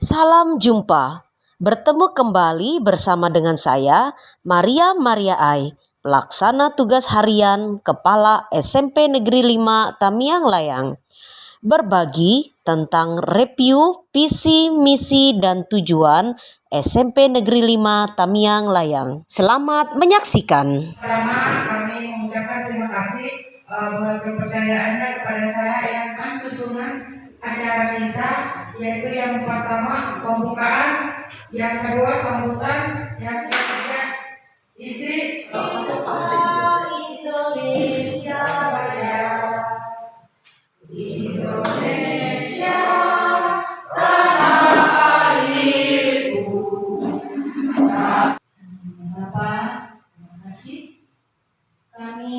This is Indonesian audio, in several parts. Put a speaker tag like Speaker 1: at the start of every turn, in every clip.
Speaker 1: Salam jumpa. Bertemu kembali bersama dengan saya, Maria Ai, pelaksana tugas harian Kepala SMP Negeri 5 Tamiang Layang. Berbagi tentang review visi, misi, dan tujuan SMP Negeri 5 Tamiang Layang. Selamat menyaksikan.
Speaker 2: Pertama, kami mengucapkan terima kasih buat kepercayaannya kepada saya yang akan susunan acara kita, yaitu yang pertama pembukaan, yang kedua sambutan, yang ketiga isi Indonesia Raya. Indonesia tanah airku. Bapak, terima kasih. Kami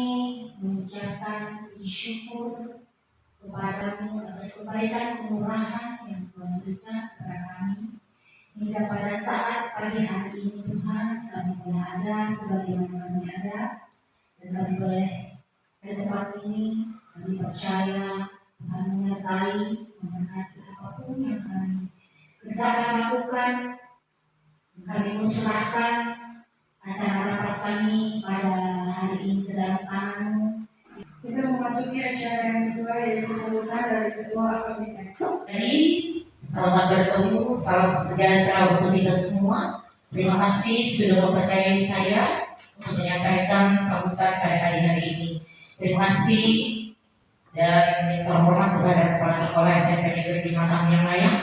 Speaker 2: mengucapkan syukur kepadamu atas kebaikan kemurahan yang Tuhan berikan kepada kami hingga pada saat pagi hari ini. Tuhan, kami boleh ada sebagaimana kami ada, dan kami boleh pada tempat ini. Kami percaya Tuhan menyertai, memberkati apapun yang kami kerjakan lakukan. Kami musrahkan acara rapat kami pada hari ini ke dalam tangan-Mu. Kita memasuki acara yang kedua, yaitu sambutan dari Ketua Kabinet.
Speaker 3: Jadi, selamat bertemu, salam sejahtera untuk kita semua. Terima kasih sudah mempercayai saya untuk menyampaikan sambutan pada pagi hari ini. Terima kasih dan yang terhormat kepada Kepala Sekolah SMP Negeri 5 Tamiang Layang,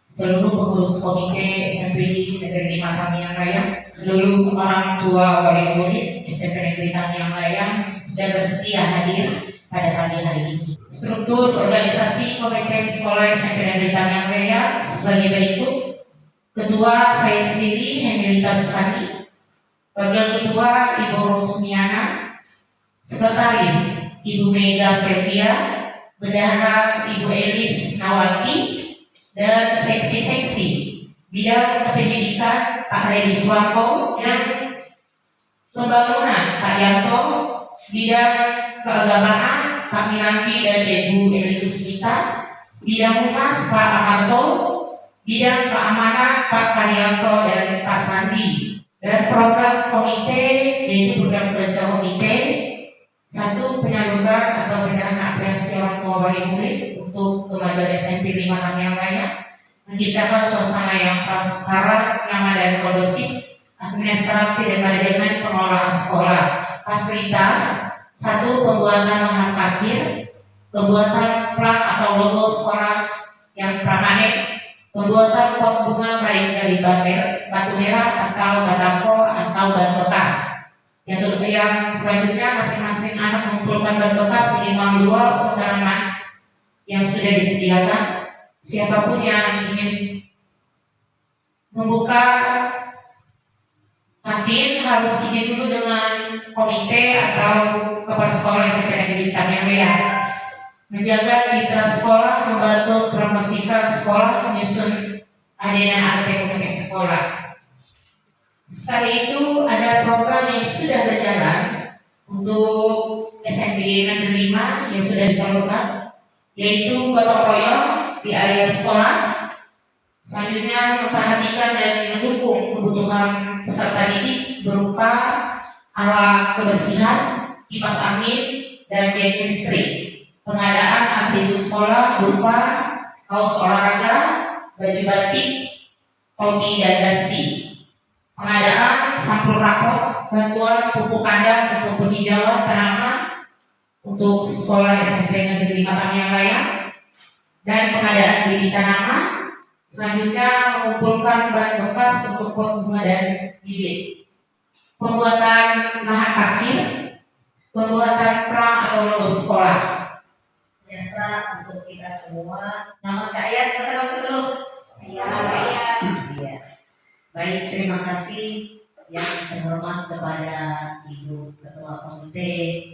Speaker 3: seluruh pengurus komite SMP Negeri 5 Tamiang Layang, seluruh orang tua wali murid SMP Negeri Tamiang Layang sudah bersedia hadir pada pagi hari ini. Struktur organisasi komite sekolah SMP Negeri Tamiang Layang sebagai berikut. Ketua saya sendiri, Hemelita Susani. Wakil Ketua Ibu Rosmiana. Sekretaris Ibu Mega Selvia. Bendahara Ibu Elis Nawati. Dan seksi-seksi bidang kependidikan Pak Redi Swanto, dan pembangunan Pak Yanto, bidang keagamaan Pak Milanti dan Ibu Elitus Kita, bidang humas Pak Amanto, bidang keamanan Pak Karyanto dan Pak Sandi, dan program komite yaitu program kerja komite. Satu, penyaluran atau pendanaan apresiasi orang tua wali murid untuk kemajuan SMP 5 Tamiang Layang, menciptakan suasana yang transparan, nyaman dan kondusif, administrasi dan manajemen pengelolaan sekolah. Fasilitas, satu, pembuatan lahan parkir, pembuatan plat atau logo sekolah yang permanen, pembuatan pot bunga baik dari batu merah atau batako atau ban bekas. Yang selanjutnya, masing-masing anak mengumpulkan ban bekas minimal 2 untuk tanaman yang sudah disediakan. Siapapun yang ingin membuka kantin harus izin dulu dengan komite atau kepala sekolah SMP Negeri Tamiang Layang. Menjaga citra sekolah, membantu promosikan sekolah, menyusun ADN komite sekolah. Setelah itu ada program yang sudah berjalan untuk SMP Negeri 5 yang sudah disalurkan, yaitu gotong royong di area sekolah. Selanjutnya, memperhatikan dan mendukung kebutuhan peserta didik berupa alat kebersihan, kipas angin, dan tiang listrik. Pengadaan atribut sekolah berupa kaos olahraga, baju batik, topi, dan dasi. Pengadaan sampul rapot, bantuan pupuk kandang untuk penghijauan tanaman untuk sekolah SMP Negeri 5 Tamiang Layang, dan pengadaan bibit tanaman. Selanjutnya, mengumpulkan bahan bekas untuk pot bunga dan bibit. Pembuatan lahan parkir, pembuatan plang atau logo sekolah. Sejahtera untuk kita semua. Selamat Kak katakan dulu. Iya. Baik, terima kasih yang terhormat kepada Ibu Ketua Komite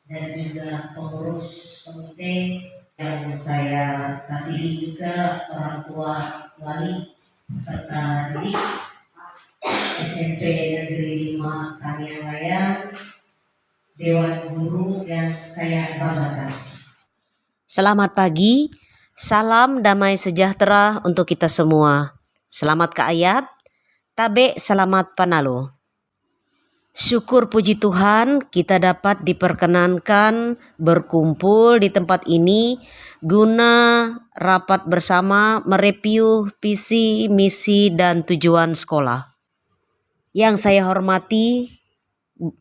Speaker 3: dan juga pengurus komite, yang saya kasihi juga orang tua wali peserta didik SMP Negeri 5 Tamiang Layang, Dewan Guru yang saya banggakan.
Speaker 1: Selamat pagi, salam damai sejahtera untuk kita semua. Selamat ke ayat, tabe selamat panalu. Syukur puji Tuhan kita dapat diperkenankan berkumpul di tempat ini guna rapat bersama mereview visi, misi, dan tujuan sekolah. Yang saya hormati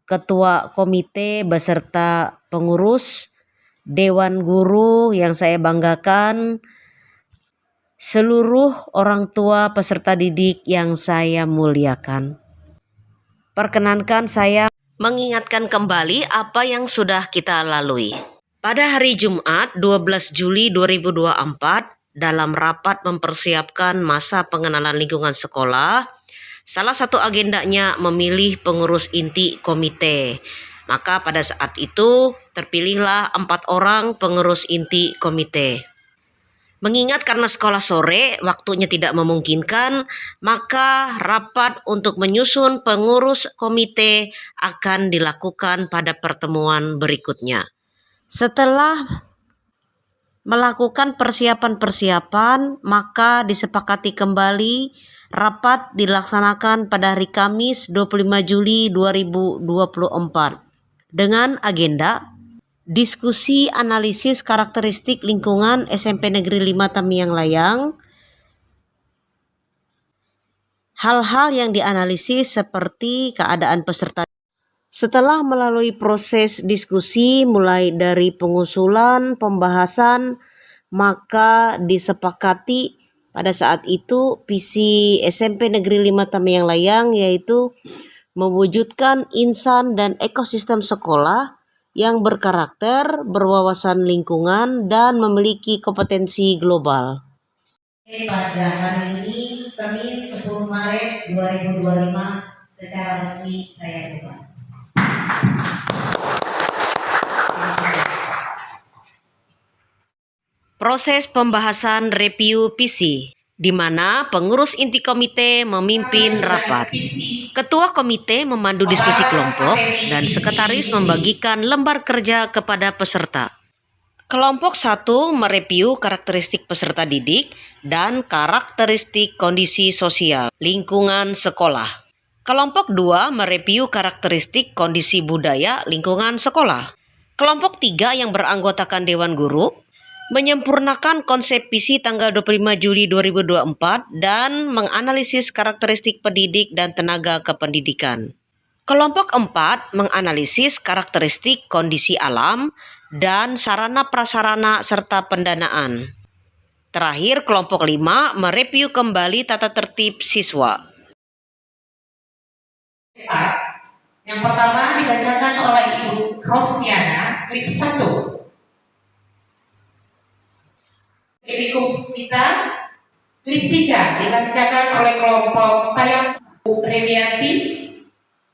Speaker 1: Ketua Komite beserta pengurus, Dewan Guru yang saya banggakan, seluruh orang tua peserta didik yang saya muliakan. Perkenankan saya mengingatkan kembali apa yang sudah kita lalui. Pada hari Jumat 12 Juli 2024 dalam rapat mempersiapkan masa pengenalan lingkungan sekolah, salah satu agendanya memilih pengurus inti komite. Maka pada saat itu terpilihlah 4 orang pengurus inti komite. Mengingat karena sekolah sore waktunya tidak memungkinkan, maka rapat untuk menyusun pengurus komite akan dilakukan pada pertemuan berikutnya. Setelah melakukan persiapan-persiapan, maka disepakati kembali rapat dilaksanakan pada hari Kamis 25 Juli 2024 dengan agenda diskusi analisis karakteristik lingkungan SMP Negeri 5 Tamiang Layang. Hal-hal yang dianalisis seperti keadaan peserta. Setelah melalui proses diskusi mulai dari pengusulan, pembahasan, maka disepakati pada saat itu visi SMP Negeri 5 Tamiang Layang yaitu mewujudkan insan dan ekosistem sekolah yang berkarakter, berwawasan lingkungan, dan memiliki kompetensi global.
Speaker 2: Pada hari ini, Senin 10 Maret 2025, secara resmi saya buka.
Speaker 1: Proses pembahasan review visi, di mana pengurus inti komite memimpin rapat. Ketua komite memandu diskusi kelompok dan sekretaris membagikan lembar kerja kepada peserta. Kelompok 1 mereview karakteristik peserta didik dan karakteristik kondisi sosial lingkungan sekolah. Kelompok 2 mereview karakteristik kondisi budaya lingkungan sekolah. Kelompok 3 yang beranggotakan Dewan Guru menyempurnakan konsep visi tanggal 25 Juli 2024 dan menganalisis karakteristik pendidik dan tenaga kependidikan. Kelompok 4 menganalisis karakteristik kondisi alam dan sarana prasarana serta pendanaan. Terakhir, kelompok 5 mereview kembali tata tertib siswa.
Speaker 3: Yang pertama dibacakan oleh Ibu Rosmiana, klip 1. Ibu Smita, klip 3 dibacakan oleh kelompok Payang Premiati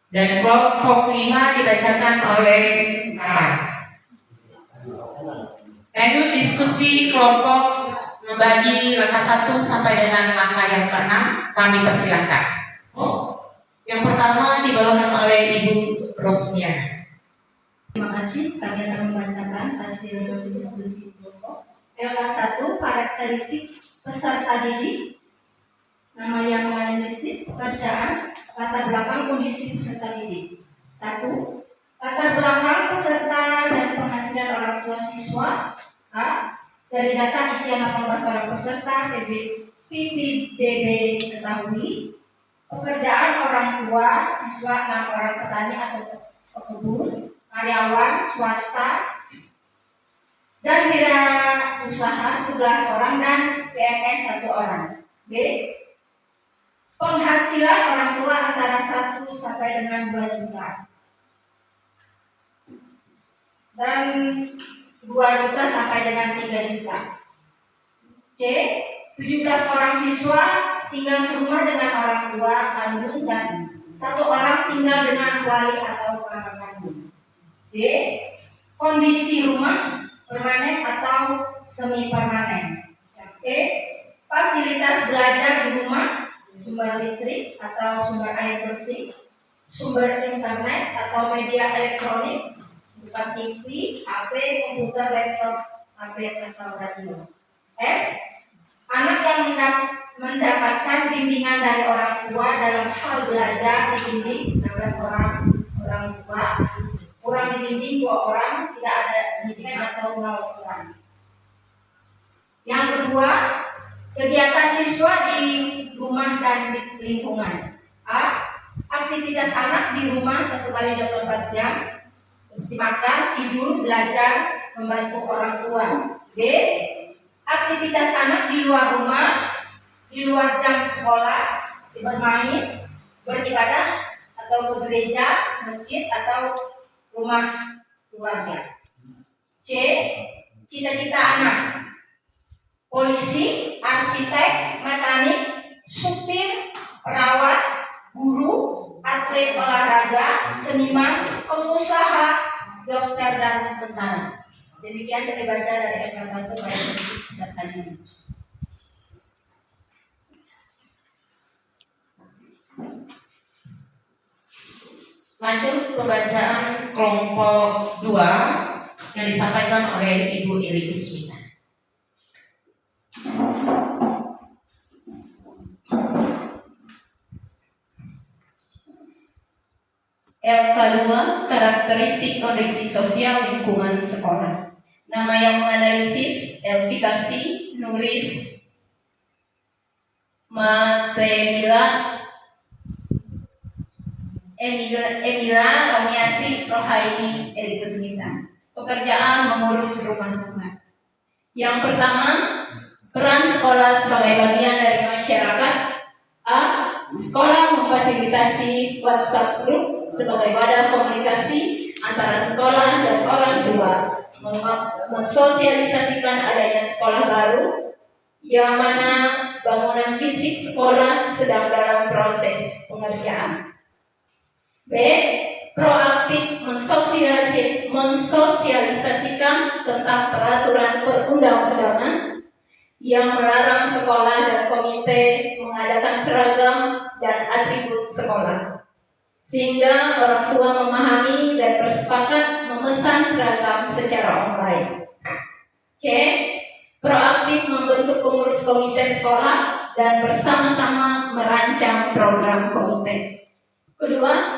Speaker 3: dan kelompok 5 dibacakan oleh Kapan. Lanjut diskusi kelompok membagi langkah 1 sampai dengan langkah yang ke-6, kami persilakan. Yang pertama dibawakan oleh Ibu Rosmiana.
Speaker 2: Terima kasih, kami akan membacakan hasil diskusi kelompok. LK1, karakteristik peserta didik, nama yang menganalisis pekerjaan, latar belakang kondisi peserta didik. 1. Latar belakang peserta dan penghasilan orang tua siswa. A. Dari data isian 18 orang peserta PPDB ketahui pekerjaan orang tua siswa 6 orang petani atau pekebun, karyawan swasta dan wirausaha 11 orang dan PNS 1 orang. B. Penghasilan orang tua antara 1 sampai dengan 2 juta dan 2 juta sampai dengan 3 juta. C. 17 orang siswa tinggal serumah dengan orang tua kandung dan 1 orang tinggal dengan wali atau kakak kandung. D. Kondisi rumah permanen atau semi permanen. E. Fasilitas belajar di rumah, sumber listrik atau sumber air bersih, sumber internet atau media elektronik, bukan TV, HP, komputer, laptop, tablet atau radio. F. Anak yang mendapatkan bimbingan dari orang tua dalam hal belajar, dibimbing 16 orang tua, kurang dibimbing 2 orang, tidak ada bimbingan atau pengawalan. Yang kedua, kegiatan siswa di rumah dan di lingkungan. A. Aktivitas anak di rumah 1 kali 24 jam, seperti makan, tidur, belajar, membantu orang tua. B. Aktivitas anak di luar rumah, di luar jam sekolah, bermain, beribadah, atau ke gereja, masjid, atau rumah keluarga. C. Cita-cita anak: polisi, arsitek, mekanik, supir, perawat, guru, atlet olahraga, seniman, pengusaha, dokter, dan tentara. Demikian kita baca dari MK 1 pada peserta ini.
Speaker 3: Lanjut pembacaan kelompok 2 yang disampaikan oleh Ibu Eli Usmita.
Speaker 4: LK2, karakteristik kondisi sosial lingkungan sekolah. Nama yang menganalisis Elvikasi, Nuris, Matemila, Emila, Romiati, Rohaini, Elikusmita. Pekerjaan mengurus rumah tangga. Yang pertama, peran sekolah sebagai bagian dari masyarakat. A. Sekolah memfasilitasi WhatsApp group sebagai wadah komunikasi antara sekolah dan orang tua, mensosialisasikan adanya sekolah baru, yang mana bangunan fisik sekolah sedang dalam proses pengerjaan. B. Proaktif mensosialisasikan tentang peraturan perundang-undangan yang melarang sekolah dan komite mengadakan seragam dan atribut sekolah, sehingga orang tua memahami dan bersepakat memesan seragam secara online. C. Proaktif membentuk pengurus komite sekolah dan bersama-sama merancang program komite. Kedua,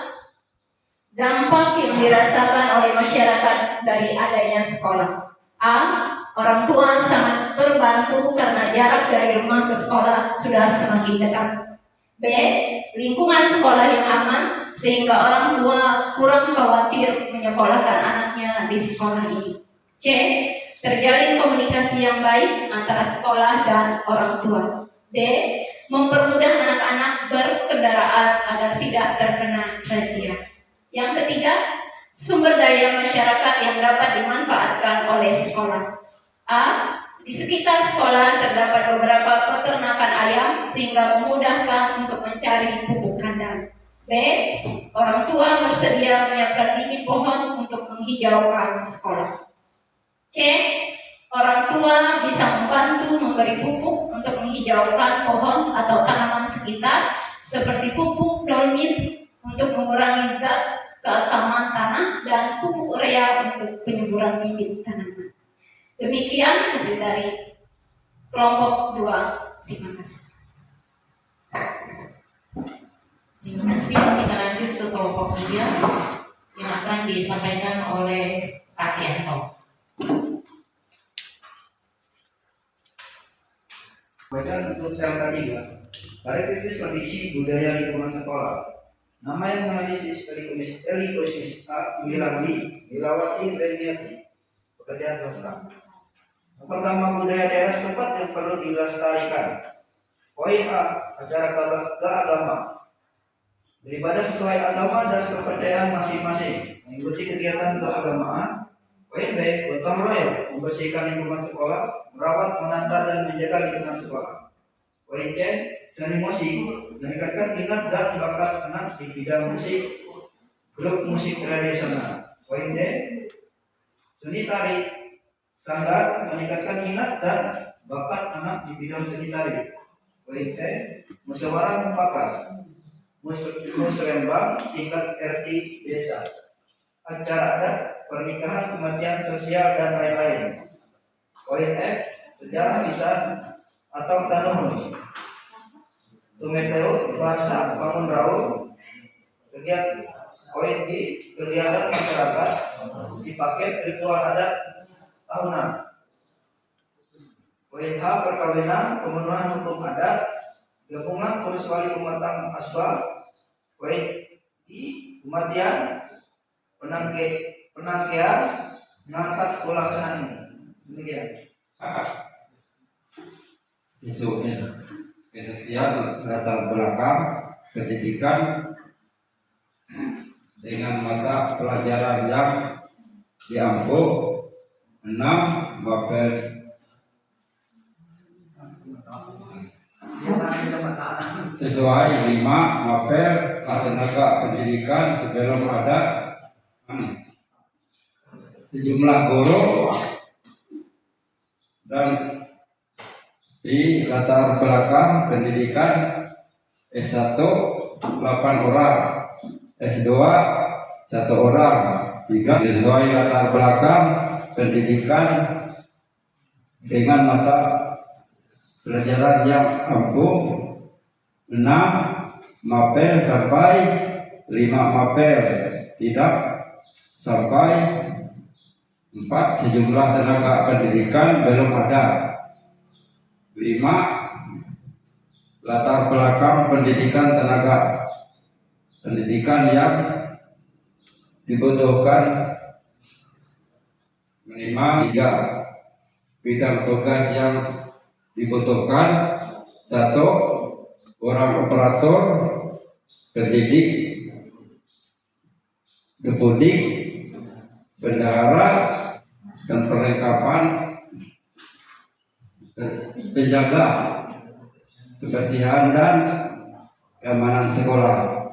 Speaker 4: dampak yang dirasakan oleh masyarakat dari adanya sekolah. A. Orang tua sangat terbantu karena jarak dari rumah ke sekolah sudah semakin dekat. B. Lingkungan sekolah yang aman sehingga orang tua kurang khawatir menyekolahkan anaknya di sekolah ini. C. Terjalin komunikasi yang baik antara sekolah dan orang tua. D. Mempermudah anak-anak berkendaraan agar tidak terkena razia. Yang ketiga, sumber daya masyarakat yang dapat dimanfaatkan oleh sekolah. A. Di sekitar sekolah terdapat beberapa peternakan ayam sehingga memudahkan untuk mencari pupuk kandang. B. Orang tua bersedia menyiapkan bibit pohon untuk menghijaukan sekolah. C. Orang tua bisa membantu memberi pupuk untuk menghijaukan pohon atau tanaman sekitar seperti pupuk dolmin untuk mengurangi zat keasaman tanah dan pupuk urea untuk penyuburan bibit tanaman. Demikian hasil dari kelompok 2. Terima kasih.
Speaker 3: Terima kasih. Kita lanjut ke kelompok 3 yang akan disampaikan oleh Pak Yanto.
Speaker 5: Badan untuk yang ketiga, karakteristik kondisi budaya lingkungan sekolah. Nama yang menganalisis Eli Kusmita, Milandi, Milawati, Reniati. Pekerjaan sosial. Yang pertama, budaya daerah setempat yang perlu dilestarikan. Poin A, acara keagamaan. Beribadah sesuai agama dan kepercayaan masing-masing, mengikuti kegiatan keagamaan. Poin B, gotong royong, membersihkan lingkungan sekolah, merawat, menata, dan menjaga lingkungan sekolah. Poin C, seni musik, meningkatkan minat dan bakat anak di bidang musik, grup musik tradisional. Poin D, seni tari, sanggar, meningkatkan minat dan bakat anak di bidang seni tari. Poin E, musyawarah mufakat, musrembang tingkat RT desa, acara adat, pernikahan, kematian sosial, dan lain-lain. Poin F, sejarah lisan atau tanamuli. Tumeteo, Bahasa, Bangun Raut, kegiatan OIT, kegiatan masyarakat, dipakai ritual adat tahunan. Poin H, perkawinan, pemenuhan hukum adat, gabungan pengurus wali pematang asbab. Poin I, kematian, penangkian, mengangkat pelaksanaan ini. Demikian.
Speaker 6: Kesaksian latar belakang pendidikan dengan mata pelajaran yang diampu 6 Mapel sesuai 5 Mapel tenaga pendidikan sebelum ada sejumlah guru dan di latar belakang pendidikan S1 8 orang, S2 1 orang, 3 sesuai latar belakang pendidikan dengan mata pelajaran yang ampuh 6 Mapel sampai 5 Mapel, tidak sampai 4 sejumlah tenaga pendidikan belum ada. 5 latar belakang pendidikan tenaga pendidikan yang dibutuhkan minimal 3 bidang tugas yang dibutuhkan. 1 orang operator, pendidik, depudik, bendahara, dan perlengkapan penjaga kebersihan dan keamanan sekolah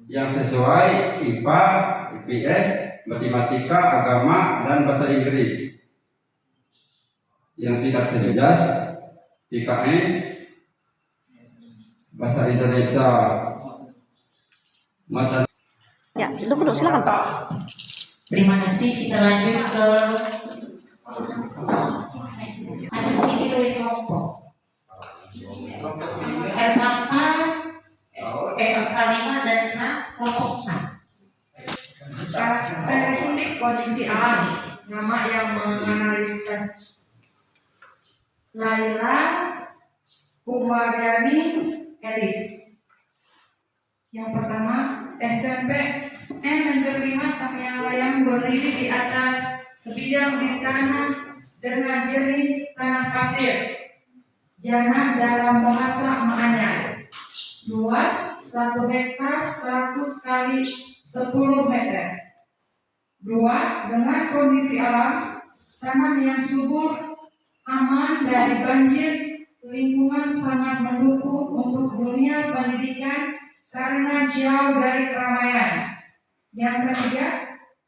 Speaker 6: yang sesuai IPA, IPS, matematika, agama, dan bahasa Inggris. Yang tidak sesuai IKN, bahasa Indonesia, mata.
Speaker 1: Ya, duduk silakan Pak.
Speaker 3: Terima kasih. Kita lanjut ke ini dari kelompok. R4, R5 dan 6 kelompok 6.
Speaker 7: Karakteristik kondisi alam. Nama yang menganalisis Laila Kumariani Elis. Yang pertama, SMP Negeri 5 Tamiang Layang berdiri di atas sebidang di tanah dengan jenis tanah pasir, jana dalam bahasa Maanyar, luas 1 hektar 100 kali 10 meter. 2. Dengan kondisi alam, tanah yang subur, aman dari banjir, lingkungan sangat mendukung untuk dunia pendidikan karena jauh dari keramaian. Yang ketiga,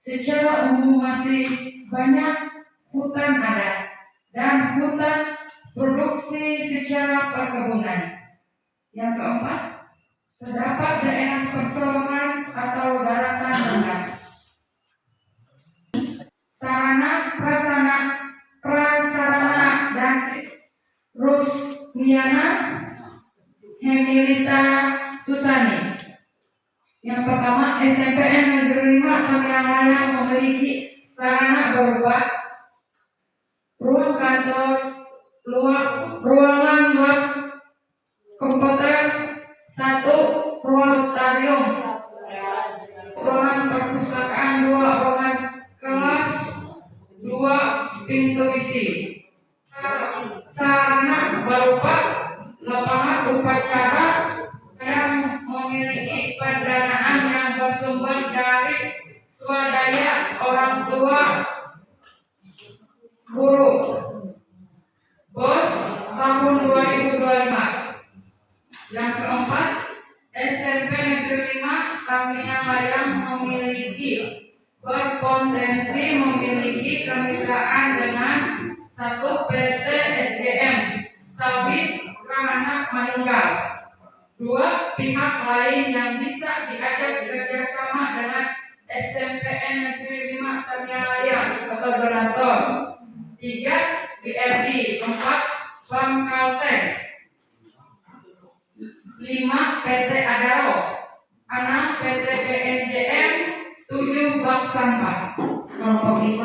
Speaker 7: secara umum masih banyak hutan adat dan hutan produksi secara perkebunan. Yang keempat, terdapat daerah persawahan atau daratan rendah. Prasarana dan Rusmiana Hemilita Susani. Yang pertama, SMPN Negeri 5 Tamiang Layang memiliki sarana berupa ruang kantor, ruangan lab komputer, 1 ruangan ruangan perpustakaan, 2 ruangan kelas, 2 pintu isi. Sarana berupa lapangan upacara yang memiliki pendanaan yang bersumber dari swadaya orang tua guru. BOS tahun 2025. Yang keempat, SMP Negeri 5 Tamiang Layang memiliki berpotensi memiliki kemitraan dengan 1 PT SGM Sawit Rahana Manunggal. 2 pihak lain yang bisa diajak kerjasama dengan SMPN Negeri 5 Tamiang Layang atau donatur. 3 BRI. 4 Bank Kalteng. 5 PT Adaro, 6 PT BNJM, 7 Bank Sampah.
Speaker 3: Kelompok 5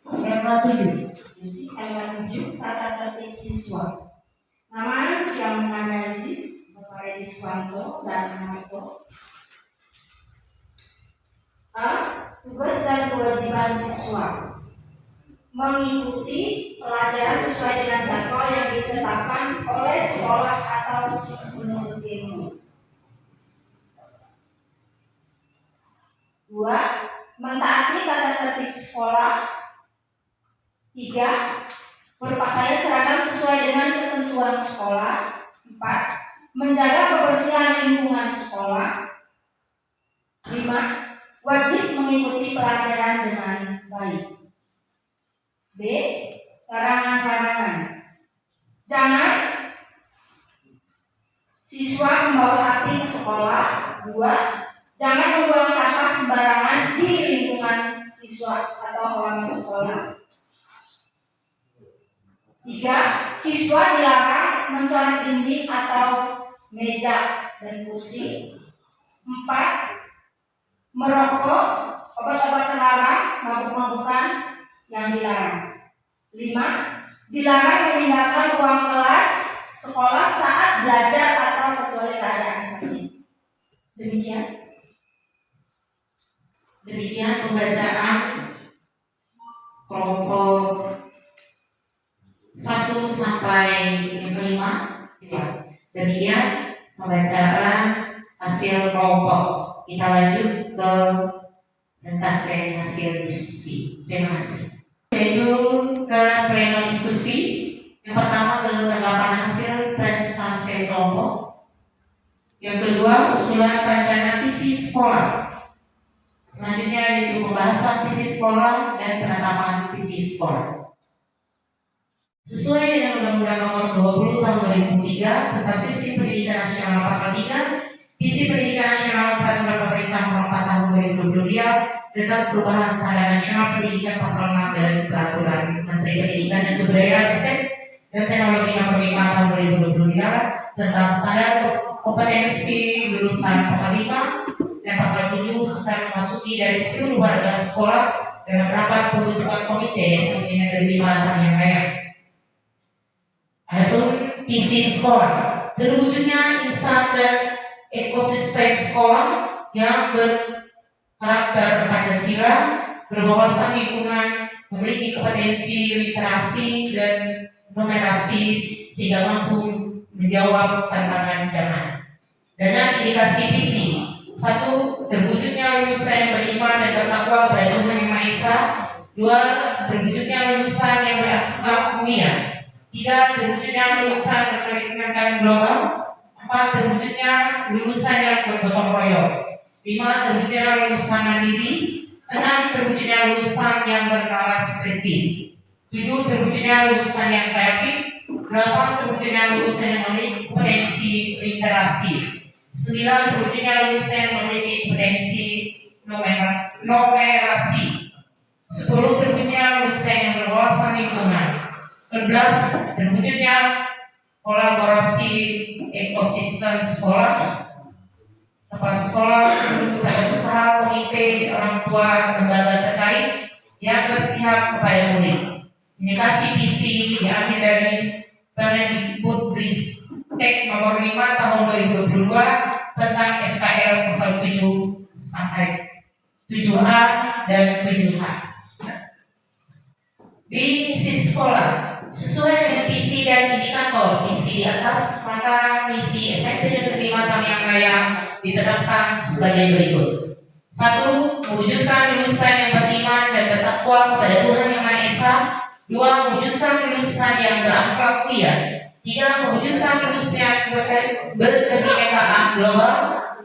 Speaker 3: LK7.
Speaker 2: Sisi LK7 tata tertib siswa. Nama yang menganalisis Bapak Edi Suwanto dan Marto. A. Tugas dan kewajiban siswa: mengikuti pelajaran sesuai dengan jadwal yang ditetapkan oleh sekolah atau penuntut ilmu. 2. Mentaati tata tertib sekolah. 3. Berpakaian seragam sesuai dengan ketentuan sekolah. 4. Menjaga kebersihan lingkungan sekolah. 5. Wajib mengikuti pelajaran dengan baik. B. Larangan-larangan: jangan siswa membawa api ke sekolah. 2. Jangan membuang sampah sembarangan di lingkungan siswa atau halaman sekolah. 3. Siswa dilarang mencoret dinding atau meja dan kursi. 4. Merokok, obat-obat terlarang, mabuk-mabukan yang dilarang. 5. Dilarang meninggalkan ruang kelas sekolah saat belajar atau kecuali keadaan sakit.
Speaker 3: Demikian pembacaan kelompok 1 sampai yang kelima. Demikian pembacaan hasil kelompok. Kita lanjut ke presentasi hasil diskusi. Terima kasih. Yaitu ke pleno diskusi. Yang pertama ke tanggapan hasil presentasi kelompok. Yang kedua usulan rencana visi sekolah. Selanjutnya yaitu pembahasan visi sekolah dan penetapan visi sekolah. Sesuai dengan Undang-Undang Nomor 20 Tahun 2003 tentang Sistem Pendidikan Nasional Pasal 3, Visi Pendidikan Nasional Peraturan Pemerintah Nomor 4 Tahun 2022 tentang perubahan standar nasional pendidikan Pasal 6 dan Peraturan Menteri Pendidikan dan Kebudayaan Riset dan Teknologi Nomor 5 Tahun 2022 tentang standar kompetensi lulusan Pasal 5 dan Pasal 7 serta memasuki dari seluruh warga sekolah dalam rapat pembentukan komite SMP Negeri 5 Tamiang Layang. Adapun visi sekolah, terwujudnya insan dan ekosistem sekolah yang berkarakter Pancasila, berwawasan lingkungan, memiliki kompetensi literasi dan numerasi sehingga mampu menjawab tantangan zaman. Dengan indikasi visi: 1. Terwujudnya lulusan yang beriman dan bertakwa kepada Tuhan Yang Maha Esa. 2. Terwujudnya lulusan yang berakhlak mulia. 3. Terwujudnya lulusan berkelindahan global. 4. Terwujudnya lulusan yang bergotong royong. 5. Terwujudnya lulusan mandiri. 6. Terwujudnya lulusan yang bernalar kritis. 7. Terwujudnya lulusan yang kreatif. 8. Terwujudnya lulusan yang memiliki kompetensi literasi. 9. Terwujudnya lulusan yang memiliki kompetensi numerasi. 10. Terwujudnya lulusan yang berwawasan lingkungan. 11. Terwujudnya kolaborasi ekosistem sekolah, kepala sekolah, guru, tata usaha, komite, orang tua, lembaga terkait yang berpihak kepada murid. Indikasi visi diambil dari Permendikbudristek Nomor 5 Tahun 2022 tentang SKL Pasal 7 sampai 7A dan 7H. Di misi sekolah, sesuai dengan visi dan indikator visi di atas, maka misi SMP Negeri 5 Tamiang Layang ditetapkan sebagai berikut. 1. Mewujudkan lulusan yang beriman dan bertakwa kepada Tuhan Yang Maha Esa. 2. Mewujudkan lulusan yang berakhlak mulia. 3. Mewujudkan lulusan yang berkebinekaan global.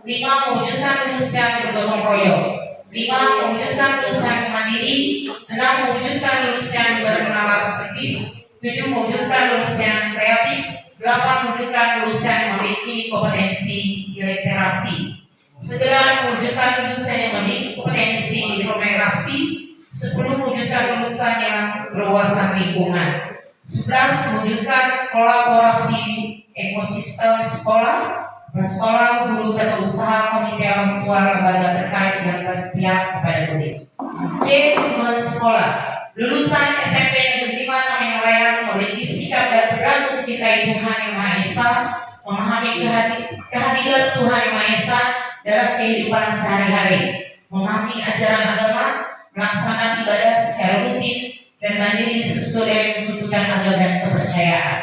Speaker 3: 5. Mewujudkan lulusan yang bergotong royong. 5. Mewujudkan lulusan yang mandiri. 6. Mewujudkan lulusan yang bernalar kritis. 7. Mewujudkan lulusan yang kreatif. 8. Mewujudkan lulusan yang memiliki kompetensi literasi. 9. Mewujudkan lulusan yang memiliki kompetensi numerasi. 10. Mewujudkan lulusan yang berwawasan lingkungan. 11. Mewujudkan kolaborasi ekosistem sekolah. kepala sekolah, guru, tata usaha, komite orang tua, lembaga terkait dan berpihak kepada murid. C. Lingkungan sekolah. Lulusan SMP Negeri 5 Tamanulayan memiliki sikap dan perilaku mencintai Tuhan Yang Maha Esa, memahami kehadiran Tuhan Yang Maha Esa dalam kehidupan sehari-hari, memahami ajaran agama, melaksanakan ibadah secara rutin dan mandiri sesuai dengan tuntutan agama dan kepercayaan,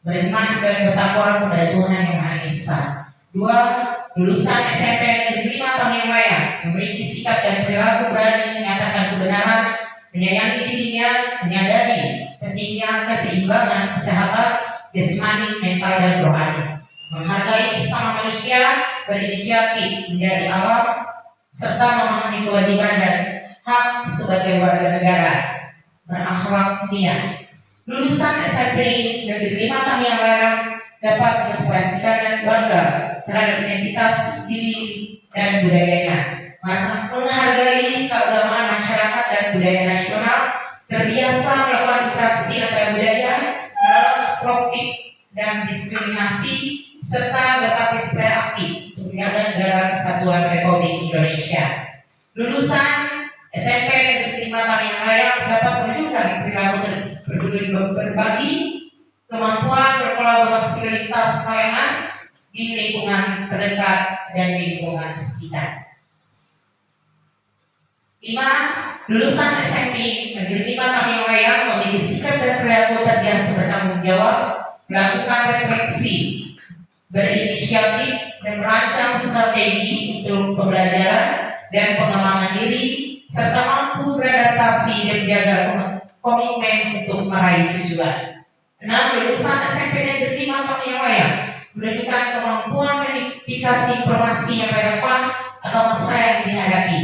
Speaker 3: beriman dan bertakwa kepada Tuhan Yang Maha Esa. 2. Lulusan SMP Negeri 5 Tamanulayan memiliki sikap dan perilaku berani menyatakan kebenaran, menyayangi dirinya, menyadari pentingnya keseimbangan kesehatan jasmani, mental dan rohani, menghargai sesama manusia, berinisiatif menjadi alam, serta memahami kewajiban dan hak sebagai warga negara, berakhlak mulia. Lulusan SMP Negeri 5 Tamanulayan dapat mengekspresikan dan bangga terhadap identitas diri dan budayanya, menghargai keagamaan masyarakat dan budaya nasional, terbiasa melakukan interaksi antara budaya, menolak sportif dan diskriminasi, serta berpartisipasi aktif untuk menjaga negara kesatuan Republik Indonesia. Lulusan SMP Negeri 5 Tamanulayan dapat menunjukkan perilaku peduli berbagi, kemampuan berkolaborasi lintas kalangan di lingkungan terdekat dan lingkungan sekitar. 5. Lulusan SMP Negeri 5 Tamanulayan memiliki sikap dan perilaku terbiasa bertanggung jawab, melakukan refleksi, berinisiatif dan merancang strategi untuk pembelajaran dan pengembangan diri, serta mampu beradaptasi dan menjaga komitmen untuk meraih tujuan. 6. Lulusan SMP Negeri 5 Tamanulayan menunjukkan kemampuan mengidentifikasi informasi yang relevan atau masalah yang dihadapi,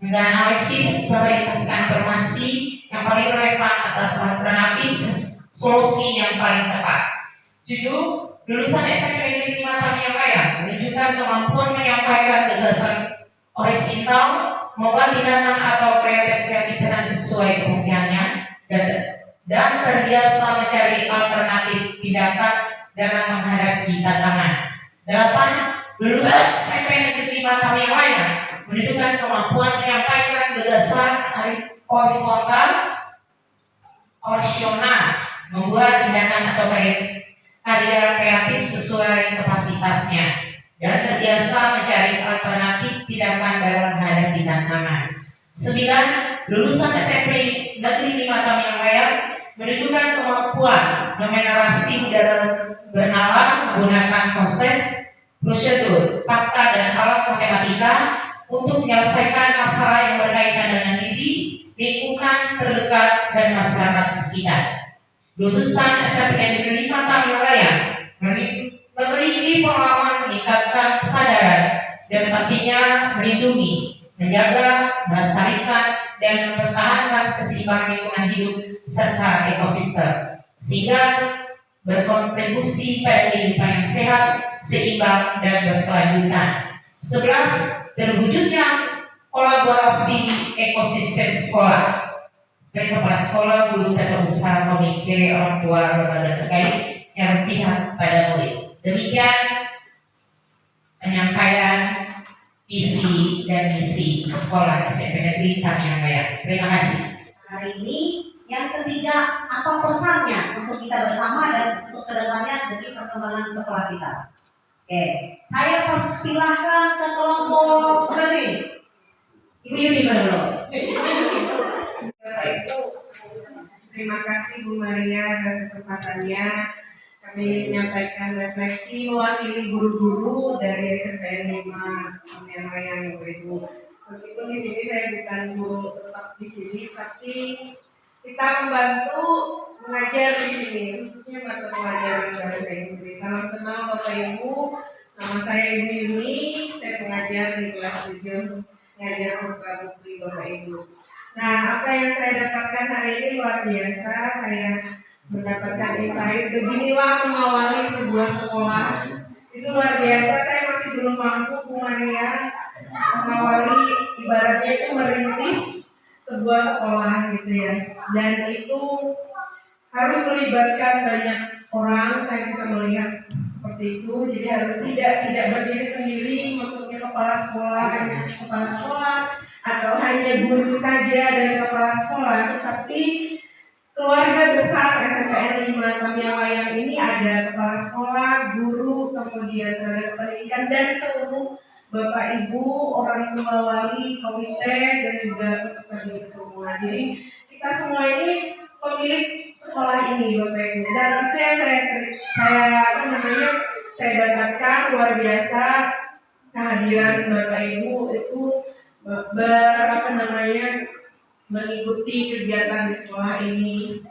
Speaker 3: menganalisis prioritaskan informasi yang paling relevan atas alternatif solusi yang paling tepat. 7. Lulusan SMP Negeri 5 Tamanulayan menunjukkan kemampuan menyampaikan gagasan horizontal, membuat tindakan atau kreativitas sesuai kepastiannya, dan terbiasa mencari alternatif tindakan dalam menghadapi tantangan. 8. Lulusan SMP Negeri 5 Tamanulayan menunjukkan kemampuan menyampaikan gagasan horizontal, membuat tindakan atau karya kreatif sesuai kapasitasnya, dan terbiasa mencari alternatif tindakan dalam menghadapi tantangan. 9. Lulusan SMP Negeri 5 Tamanulayan menunjukkan kemampuan menerasi dalam bernalar menggunakan konsep, prosedur, fakta, dan alat matematika untuk menyelesaikan masalah yang berkaitan dengan diri, lingkungan terdekat, dan masyarakat sekitar. Lulusan SMP Negeri 5 Tamanulayan memiliki pengalaman meningkatkan kesadaran dan pentingnya melindungi, menjaga, melestarikan, dan mempertahankan keseimbangan lingkungan hidup serta ekosistem, sehingga berkontribusi pada kehidupan yang sehat, seimbang, dan berkelanjutan. 11. Terwujudnya kolaborasi ekosistem sekolah dari kepala sekolah, guru, tata usaha, komite orang tua, lembaga terkait yang berpihak pada murid. Demikian penyampaian visi dan misi sekolah SMP Negeri Tamanulayan. Terima kasih.
Speaker 2: Hari ini yang ketiga, apa pesannya untuk kita bersama dan untuk kedepannya demi perkembangan sekolah kita? Oke, saya persilahkan ke kelompok sini. Ibu-ibu mana dulu?
Speaker 8: Bapak Ibu, terima kasih Bu Maria atas kesempatannya. Kami menyampaikan refleksi mewakili guru-guru dari SMPN 5 Tamanulayan, Bapak Ibu. Meskipun di sini saya bukan guru tetap di sini, tapi kita membantu mengajar di sini, khususnya mata pelajaran bahasa Inggris. Salam kenal Bapak Ibu, nama saya Ibu Yuni, saya pengajar di kelas 7, mengajar Putra Putri Bapak Ibu. Nah, apa yang saya dapatkan hari ini luar biasa. Saya mendapatkan insight beginilah mengawali sebuah sekolah. Itu luar biasa. Saya masih belum mampu Bu Maria mengawali, ibaratnya itu merintis sebuah sekolah gitu ya. Dan itu harus melibatkan banyak orang. Saya bisa melihat seperti itu. Jadi harus tidak berdiri sendiri, maksudnya kepala sekolah hanya kepala sekolah atau hanya guru saja dan kepala sekolah, tetapi keluarga besar SMPN 5 Tamiang Layang ini ada kepala sekolah, guru, kemudian tenaga pendidikan dan seluruh Bapak Ibu, orang tua wali, komite dan juga peserta didik semua. Jadi kita semua ini pemilik sekolah ini Bapak Ibu. Dan itu yang saya dapatkan luar biasa kehadiran Bapak Ibu itu mengikuti kegiatan di sekolah ini.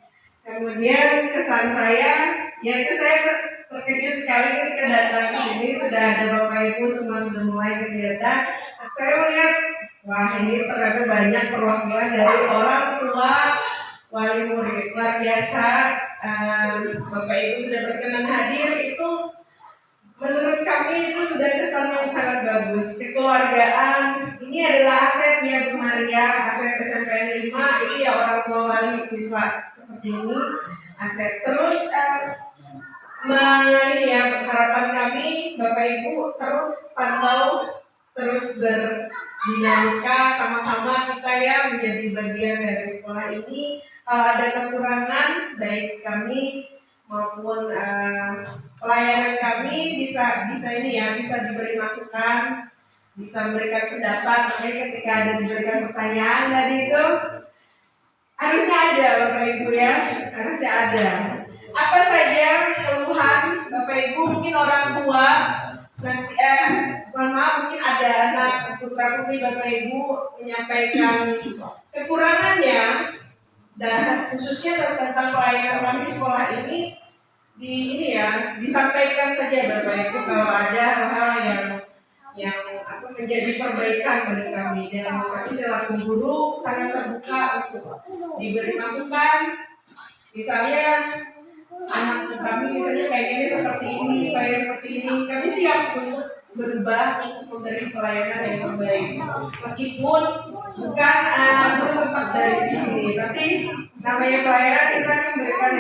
Speaker 8: Kemudian kesan saya, yaitu saya terkejut sekali ketika datang ke sini sudah ada Bapak Ibu semua sudah mulai kegiatan. Saya melihat, wah ini ternyata banyak perwakilan dari orang tua wali murid, luar biasa. Bapak Ibu sudah berkenan hadir, itu menurut kami itu sudah kesan yang sangat bagus. Kekeluargaan ini adalah aset ya Bu Maria, aset SMPN 5 ini ya orang tua wali siswa seperti ini aset. Terus harapan kami Bapak Ibu terus pantau, terus berdinamika sama-sama kita ya menjadi bagian dari sekolah ini. Kalau ada kekurangan baik kami maupun pelayanan kami bisa diberi masukan, bisa memberikan pendapat. Makanya ketika ada diberikan pertanyaan tadi itu harusnya ada Bapak Ibu ya, harusnya ada. Apa saja keluhan Bapak Ibu, mungkin orang tua nanti mungkin ada anak putra putri Bapak Ibu menyampaikan kekurangannya dan khususnya tentang pelayanan kami di sekolah ini disampaikan saja Bapak Ibu kalau ada hal-hal yang menjadi perbaikan bagi kami, dan kami selaku guru sangat terbuka untuk diberi masukan. Misalnya anak kami misalnya pengennya seperti ini, kami siap untuk berubah untuk memberi pelayanan yang terbaik. Meskipun bukan tetap dari di sini, tapi namanya pelayanan kita akan memberikan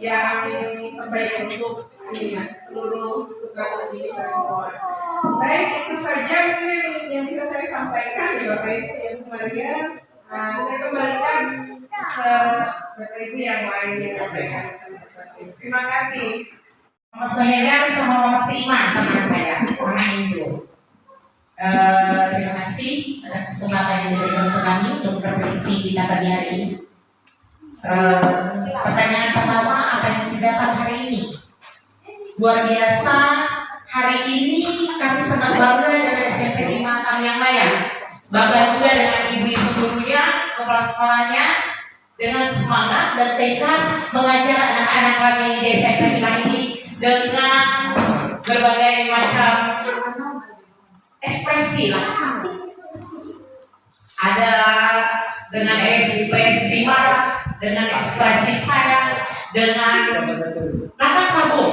Speaker 8: yang terbaik untuk seluruh putra putri kita semua. Baik, itu saja mungkin yang bisa saya sampaikan ya Bapak Ibu ya Bu Maria. Saya kembalikan ke Bapak Ibu yang lain yang menyampaikan pesan-pesan. Terima kasih.
Speaker 3: Mama Soheda sama Mama Seiman teman saya, Mama Indu. Terima kasih atas kesempatan yang diberikan untuk kami untuk berfungsi kita pagi hari ini. Pertanyaan pertama, apa yang didapat hari ini? Luar biasa, hari ini kami sangat bangga dengan SMP 5 Tamiang Layang. Bangga juga dengan ibu-ibu gurunya, kepala sekolahnya, dengan semangat dan tekad mengajar anak-anak kami di SMP 5 ini dengan berbagai macam ekspresi lah. Ada dengan ekspresi marah, dengan ekspresi sayang, dengan nakal kabur.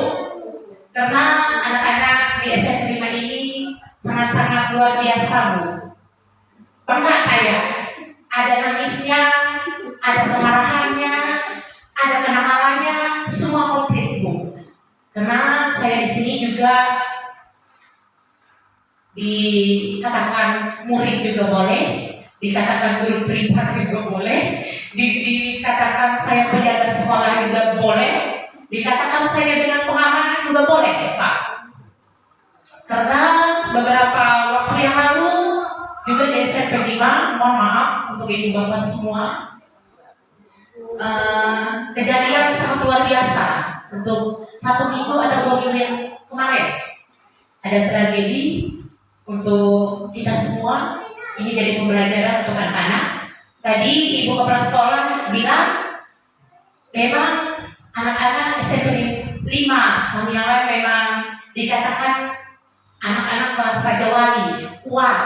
Speaker 3: Karena anak-anak di SMP 5 ini sangat-sangat luar biasa Bu. Bangga saya, ada nangisnya, ada kemarahannya, ada kenakalannya, semua komplit Bu. Karena saya di sini juga dikatakan murid juga boleh, dikatakan guru privat juga boleh, dikatakan saya penjaga sekolah juga boleh, dikatakan saya dengan pengamanan juga boleh Pak. Karena beberapa waktu yang lalu juga di SMP 5, mohon maaf untuk ibu bapak semua, kejadian sangat luar biasa. Untuk 1 minggu atau 2 minggu yang kemarin ada tragedi untuk kita semua. Ini jadi pembelajaran untuk anak-anak. Tadi ibu kepala sekolah bilang memang anak-anak SMP 5 Tamiang Layang memang dikatakan anak-anak kelas Raja Wali kuat,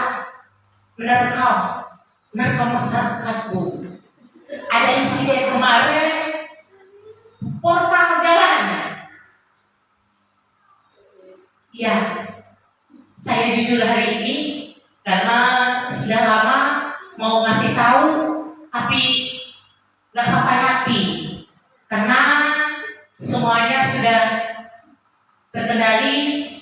Speaker 3: menerkam masyarakat Bu. Ada insiden kemarin portal jalan. Ya, saya jujur hari ini karena sudah lama mau ngasih tahu, tapi nggak sampai hati karena semuanya sudah terkendali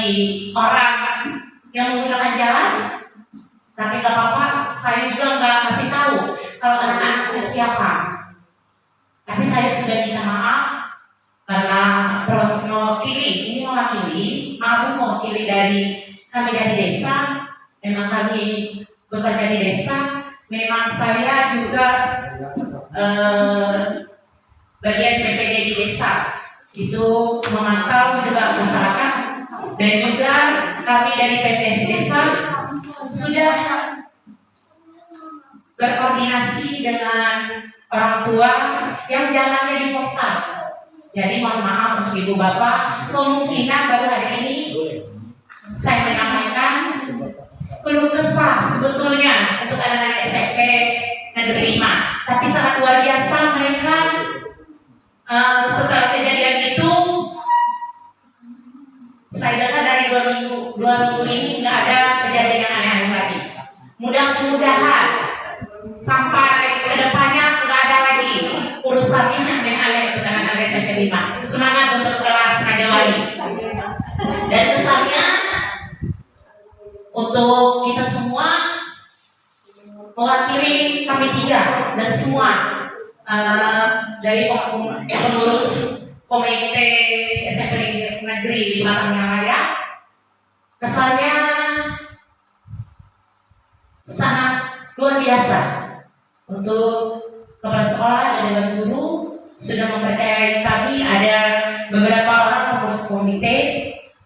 Speaker 3: bagi orang yang menggunakan jalan. Tapi nggak apa-apa, saya juga nggak kasih tahu kalau anak-anaknya siapa. Tapi saya sudah minta maaf karena mewakili dari kami dari desa. Memang kami bekerja di desa. Memang saya juga bagian PPD di desa, itu memantau juga masyarakat, dan juga kami dari PPS desa sudah berkoordinasi dengan orang tua yang jalannya di kota. Jadi mohon maaf untuk ibu bapak, kemungkinan baru hari ini saya menyampaikan keluh kesah sebetulnya untuk anak-anak SMP Negeri 5, tapi sangat luar biasa mereka. Setelah kejadian itu, saya dengar dari 2 minggu ini nggak ada kejadian yang aneh-aneh lagi. Mudah-mudahan sampai kedepannya nggak ada lagi urusan yang aneh-aneh untuk anak-anak SMP 5. Semangat untuk kelas Raja Wali. Dan kesannya untuk kita semua, mewakili kami 3 dan semua dari pengurus komite SMP Negeri 5 Tamiang Raya, kesannya sangat luar biasa untuk kepala sekolah dan dewan guru sudah mempercayai kami. Ada beberapa orang pengurus komite,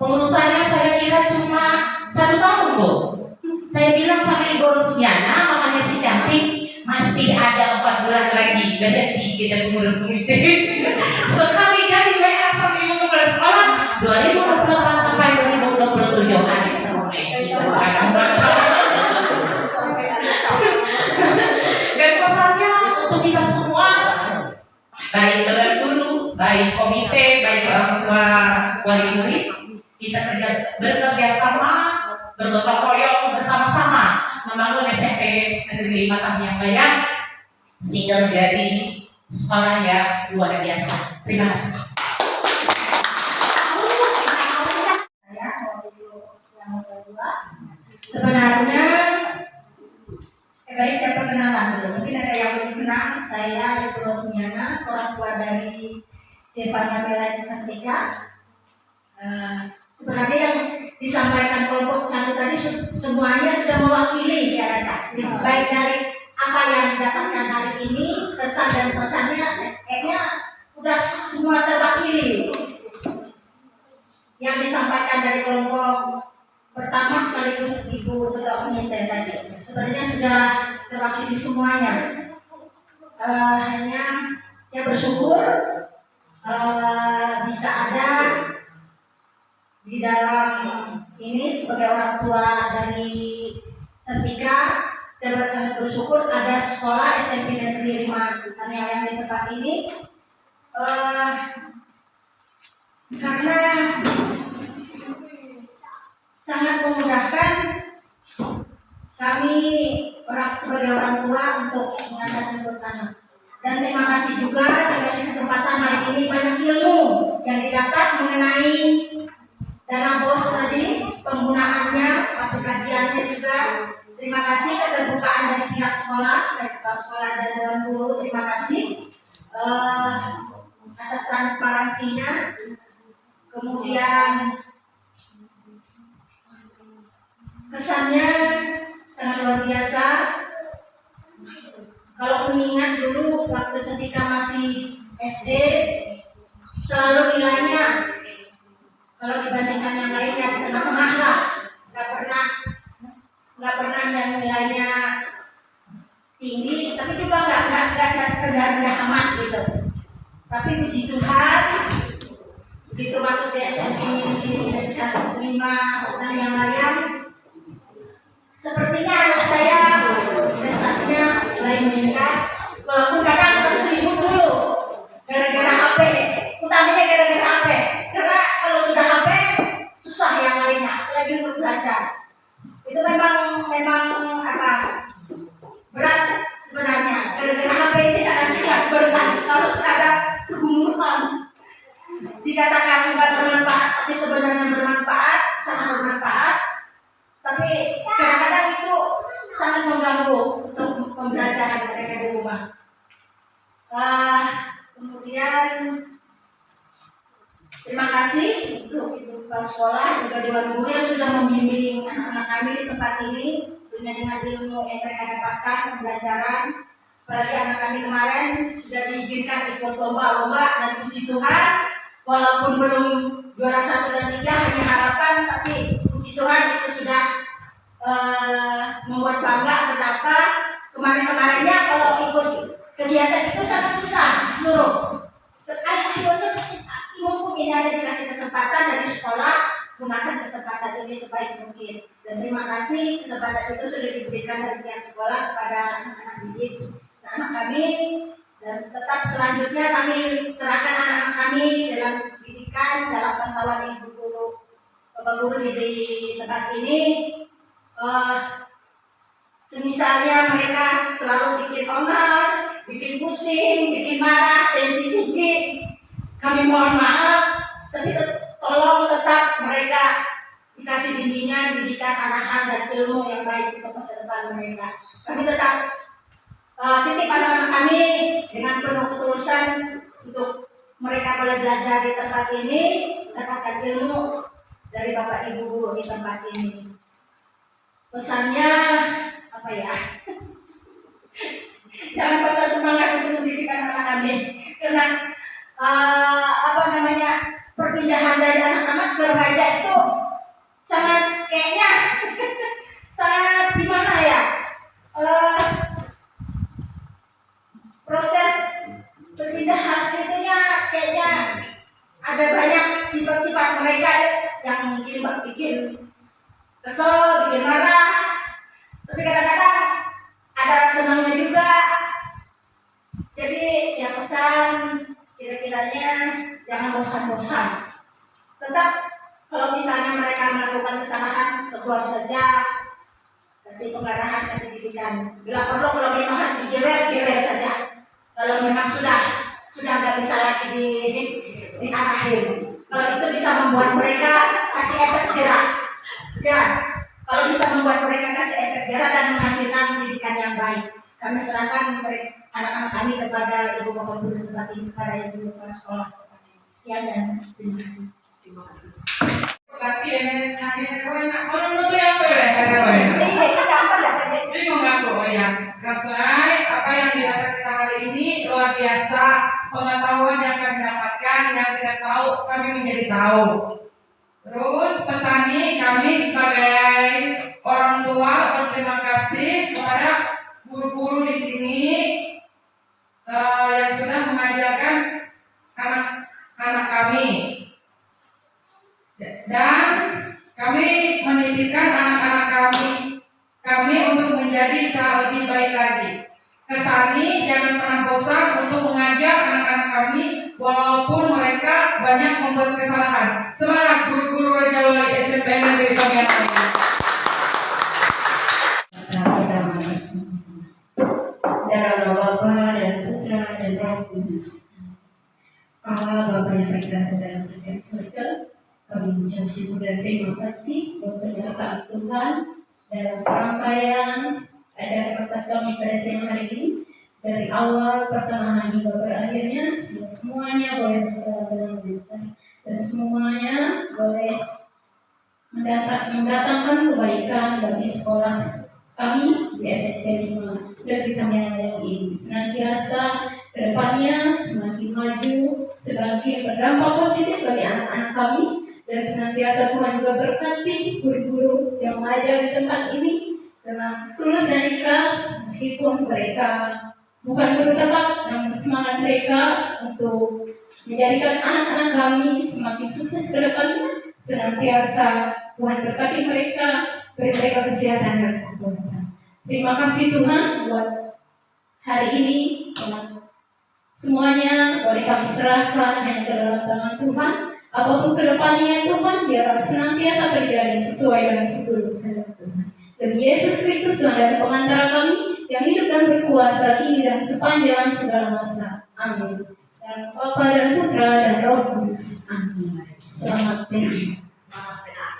Speaker 3: pengurusannya saya kira cuma 1 tahun Bu. Saya bilang sama Ibu Rusmiana, mamanya si cantik, masih ada 4 bulan lagi berhenti kita pengurus komite. Sekali dari WA sama Ibu kepala sekolah 2028 sampai 2027 hari sampai dan pesannya untuk kita semua, baik dewan guru, baik komite, baik orang tua wali murid, kita bekerja sama, bergotong royong bersama-sama membangun SMP Negeri 5 Tamiang Raya sehingga menjadi sekolah yang luar biasa. Terima kasih.
Speaker 2: Sebenarnya baik, saya perkenalan dulu. Mungkin ada yang belum kenal. Saya Ibu Rosmiana, orang tua dari Jepanya Bela Cantika. Sebenarnya yang disampaikan kelompok 1 tadi semuanya sudah mewakili, saya rasa. Baik dari apa yang didapatkan hari ini, kesan dan pesannya kayaknya udah semua terwakili. Yang disampaikan dari kelompok pertama sekaligus Ibu Ketua Komite tadi sebenarnya sudah terwakili semuanya. Hanya saya bersyukur bisa ada di dalam ini sebagai orang tua dari Cantika. Saya sangat bersyukur ada sekolah SMP Negeri 5 Tamiang yang di tempat ini, karena sangat memudahkan kami sebagai orang tua untuk mengadakan bertanam. Dan terima kasih juga dikasih kesempatan hari ini, banyak ilmu yang didapat mengenai dana BOS tadi, penggunaannya, aplikasiannya juga. Terima kasih keterbukaan dari pihak sekolah, dari kepala sekolah dan dewan guru. Terima kasih atas transparansinya. Kemudian kesannya sangat luar biasa. Kalau mengingat dulu waktu Cantika masih SD, selalu nilainya kalau dibandingkan yang lainnya di tengah-tengah lah, nggak pernah yang nilainya tinggi, tapi juga nggak rendah amat gitu. Tapi puji Tuhan, begitu masuk di SMP Negeri 1 5 yang lain, sepertinya anak saya prestasinya mulai meningkat, walaupun kadang harus ribut dulu gara-gara HP, utamanya gara-gara HP, karena kalau sudah HP susah yang lainnya, apalagi untuk belajar. Itu memang berat sebenarnya. Gara-gara HP ini sangat berat, harus ada kegumuran. Dikatakan nggak bermanfaat, tapi sebenarnya bermanfaat. sangat bermanfaat, tapi kadang-kadang itu sangat mengganggu untuk pembelajaran mereka di rumah. Kemudian terima kasih untuk ibu kepala sekolah juga dewan guru yang sudah membimbing anak-anak kami di tempat ini, tentunya dengan ilmu yang mereka dapatkan pembelajaran. Apalagi anak kami kemarin sudah diizinkan ikut lomba-lomba, dan puji Tuhan walaupun belum juara 1 dan 3 hanya harapan, tapi puji Tuhan itu sudah membuat bangga. Kenapa? Kemarin-kemarinnya kalau ikut kegiatan itu sangat susah disuruh. Mumpung ini ada dikasih kesempatan dari sekolah, gunakan kesempatan ini sebaik mungkin. Dan terima kasih kesempatan itu sudah diberikan dari pihak sekolah kepada anak-anak didik, anak kami. Dan tetap selanjutnya kami serahkan anak-anak kami dalam pendidikan, dalam pantauan ibu guru, bapak guru di tempat ini. Semisalnya mereka selalu bikin onar, bikin pusing, bikin marah, tensi tinggi, kami mohon maaf, tapi tolong tetap mereka dikasih bimbingan, didikan, arahan, dan ilmu yang baik untuk masa depan mereka. Kami tetap titip anak-anak kami dengan penuh ketulusan untuk mereka boleh belajar di tempat ini, mendapatkan ilmu dari Bapak Ibu guru di tempat ini. Pesannya apa ya? Jangan patah semangat untuk mendidikan anak kami, karena perpindahan dari anak-anak ke remaja itu sangat kayaknya sangat gimana ya, proses perpindahan itunya kayaknya ada banyak sifat-sifat mereka yang mungkin bikin kesel, bikin marah, tapi kadang-kadang ada senangnya juga. Jadi saya pesan kira-kiranya jangan bosan-bosan. Tetap kalau misalnya mereka melakukan kesalahan, tegur saja, kasih pengarahan, kasih didikan. Bila perlu kalau memang harus dijewer, jewer saja. Kalau memang sudah nggak bisa lagi diarahin. Kalau itu bisa membuat mereka kasih efek jerah. Ya, kalau bisa membuat mereka kasih efek jerah dan menghasilkan pendidikan yang baik. Kami serahkan anak-anak kami kepada ibu bapak guru tempat ini, kepada ibu kepala sekolah. Sekian dan terima kasih. Terima kasih.
Speaker 7: Ganti orang nutur yang boleh jadi mengaku ya. Sesuai apa yang didapat kita hari ini luar biasa, pengetahuan yang kami dapatkan, yang tidak tahu kami menjadi tahu. Terus pesani kami sebagai orang tua berterima kasih kepada guru-guru di sini yang sudah mengajarkan anak-anak kami, dan kami menitipkan anak-anak kami untuk menjadi lebih baik lagi. Kesani jangan pernah bosan untuk mengajar anak-anak kami walaupun mereka banyak membuat kesalahan. Semangat guru-guru Raja Wali SMP Negeri Pamiang Layang.
Speaker 2: Dalam nama Bapa dan Putra dan Roh Kudus. Allah Bapa yang berada dalam kerajaan surga, kami mengucap syukur dan terima kasih buat penyertaan Tuhan dalam serangkaian acara berkat kami pada siang hari ini, dari awal pertengahan hingga berakhirnya, semuanya boleh berjalan dengan lancar dan semuanya boleh mendatangkan kebaikan bagi sekolah kami di SMP 5 Negeri Pamiang Layang ini. Senantiasa kedepannya semakin maju, semakin berdampak positif bagi anak-anak kami, dan senantiasa Tuhan juga berkati guru-guru yang mengajar di tempat ini dengan tulus dan ikhlas, meskipun mereka bukan guru tetap, namun semangat mereka untuk menjadikan anak-anak kami semakin sukses ke depannya. Senantiasa Tuhan berkati mereka, beri mereka kesehatan dan kekuatan. Terima kasih Tuhan buat hari ini. Semuanya boleh kami serahkan hanya ke dalam tangan Tuhan. Apapun kedepannya Tuhan, biarlah senantiasa terjadi sesuai dengan seluruh kehendak Tuhan. Demi Yesus Kristus Tuhan dan pengantara kami yang hidup dan berkuasa kini dan sepanjang segala masa. Amin. Dan Bapa dan Putra dan Roh Kudus. Amin. Selamat pagi. Selamat pagi.